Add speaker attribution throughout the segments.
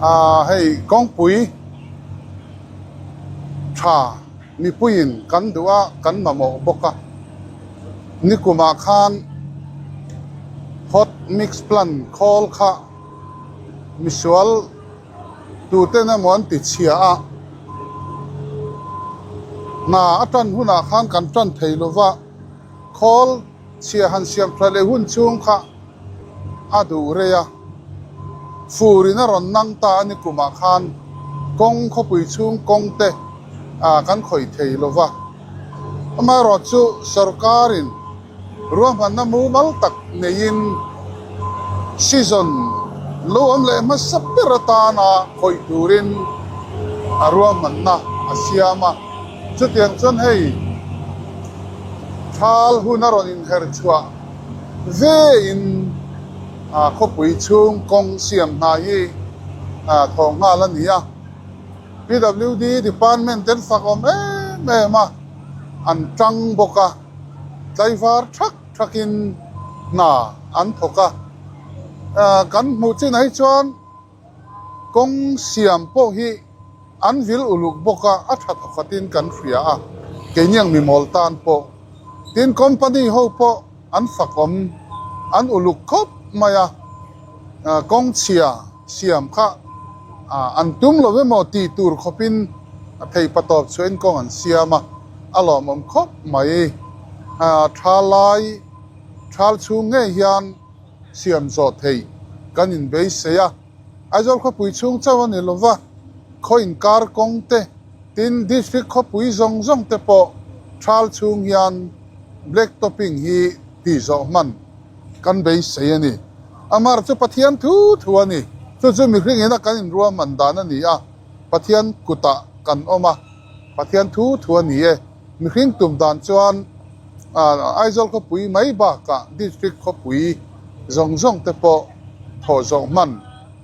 Speaker 1: hei kong pui tha mi puin kan dua kan mamo boka ni kuma khan hot mix plan call kha misual tu te na mon ti chia a na atan huna khan kan tan theilova call chia han siam thle hun chung kha adu reya furina ron nang ta ni kuma khan kong kho pui chung kong te kan khoi theilova ama ro chu sarkarin ruam han na mu mal tak nein season lo am le ma sapirata na khoi turin ruam man na asiama chu tiang chon hei thal hunaron in her chua ve in kho pui chung kong siam na hi thong nga la nia PWD department ten sakom ma an tang boka driver truckin na an thoka kan mu chin ai chuan kong siam po hi an vil uluk boka a that khatin kan fria a kenyang mi moltan po tin company ho po an sakom an uluk khop maya kong chia siam kha an tum lo ve mo ti tur khopin thei patop chuan kong an siama alom om khop mai thalai thal chu nge hian siam zo thei kan in be seya ajol kho pui chung chawan elova khoin kar kong te tin district kho pui zong zong te po thal chung hian black topping hi ti zo man kan be seya ni amar chu pathian thu ani chu mi hring ena kan in ruam man dan ani a pathian kuta kan oma pathian thu ani e mi hring tum dan chuan aizol kho pui mai ba ka district kho pui zong zong te po tho zong man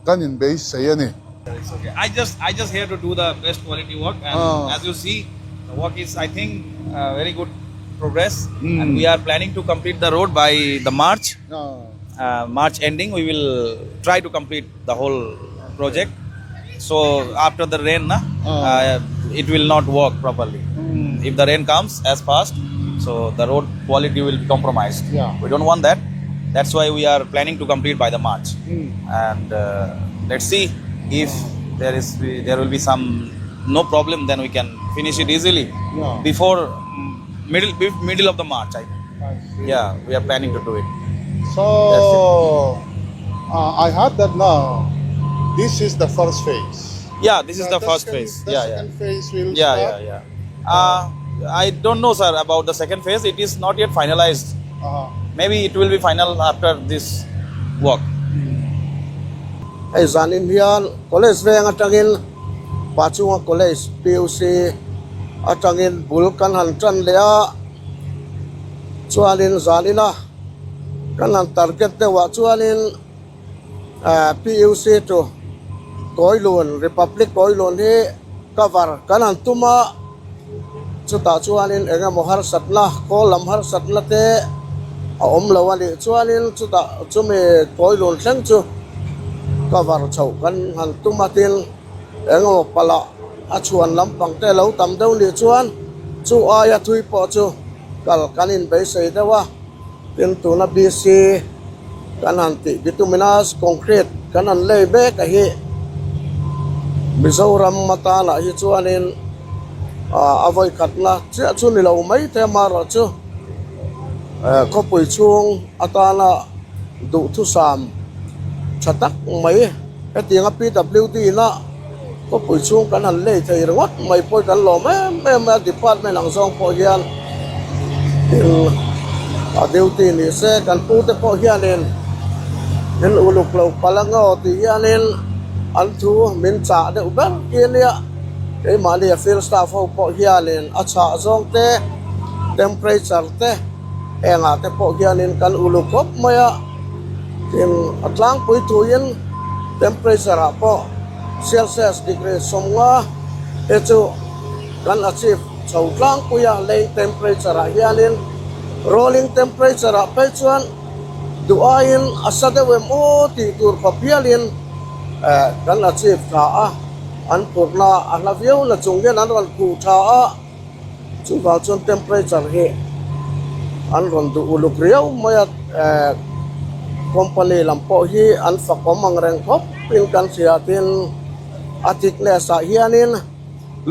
Speaker 1: kan in be sei ani
Speaker 2: It's okay. I just here to do the best quality work, and as you see, the work is, I think, very good progress, and we are planning to complete the road by the March. March ending, we will try to complete the whole project. So after the rain, it will not work properly. If the rain comes as fast, so the road quality will be compromised. We don't want that. That's why we are planning to complete by the March. And let's see if there will be some no problem, then we can finish it easily before middle of the March. I think. Yeah, we are planning to do it.
Speaker 1: So I heard that now this is the first phase.
Speaker 2: Yeah, this is the first phase.
Speaker 1: The second phase will start.
Speaker 2: I don't know, sir, about the second phase. It is not yet finalized. Maybe it will be final after this work.
Speaker 3: Ai zanin hian college veng atangin pachunga college PUC atangin bulkan han tran lea chuanin zanina kanan target te wa chuanin PUC to Koilun Republic Koilun hi cover kanan tuma chuta chuanin enga mohar satla ko lamhar satla te om lawani chuanin chuta chume Koilun thleng chu cover chau kan han tumatin engo pala achuan lampang te lo tam deu li chuan chu aya thui po chu kal kanin be sei dewa tin tu na BC kan han ti bituminous concrete kan han lei be ka hi Mizoram mata la hi chuanin avoi khatna chu ni lo mai te maro chu ko pui chung atana du thu sam chatak mai atinga PWD na ko pui chung kan han lei thei rawat mai poi kan lo me department ang song po hian duty ni se kan pu te po hianin nen uluk lo palango ti hianin an thu min cha de uber kilia ke mali field staff ho po hianin acha zong te temperature te enga te po hianin kan uluk kop maya tin atlang pui tuin temperature po Celsius degree somnga echu kan achieve chawtlang puya lei temperature hianin rolling temperature pe chuan duain asade we mo ti tur papialin kan achieve tha an purna an laviu na chunggen an ron ku tha chu wa chon temperature he an ron du uluk riau maya company lampo hi an fakomang reng khop pin kan sia tin thickness a hianin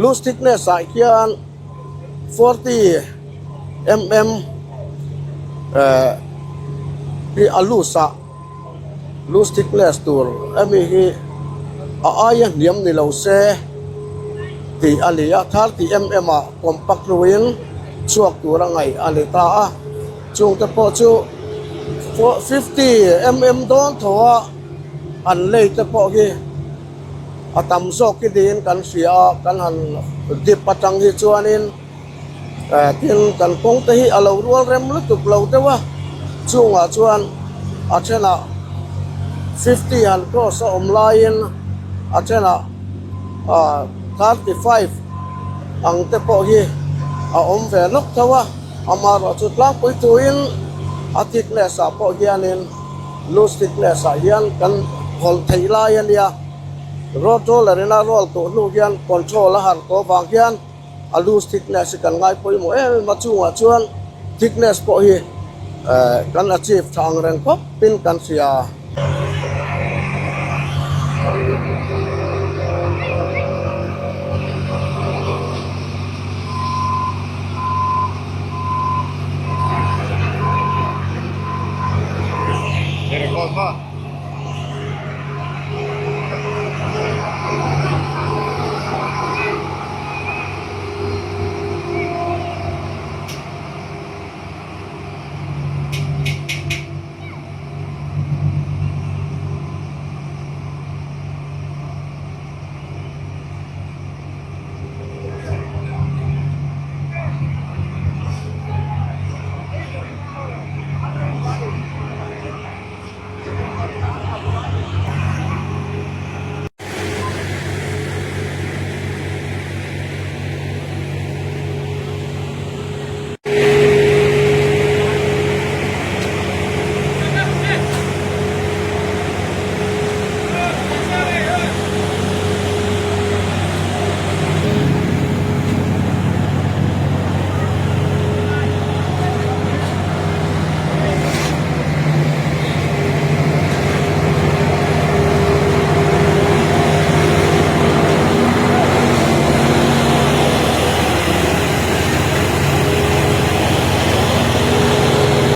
Speaker 3: loose thickness a hian 40 mm hi alusa loose thickness tur ami hi aya niam ni lo se ti alia 30 mm a compact ruin chuak turangai alita a chung te po chu 50 mm don thoa an lei te po hi atam zok ki din kan sia kan han dip patang hi chuanin tin kan pong te hi alo rual rem lu tup lo te wa chunga chuan achena 50 an cross om line achena 35 ang te po hi a om ve lok tawa amaro chu tlang pui tuin a thickness a po hianin loose thickness a hian kan hol theila yan ya rotor arena roll to nu hian control a har to wang hian a loose thickness kan ngai poi mo ma chunga chuan thickness po hi kan achieve thang reng khop pin kan sia
Speaker 1: Record,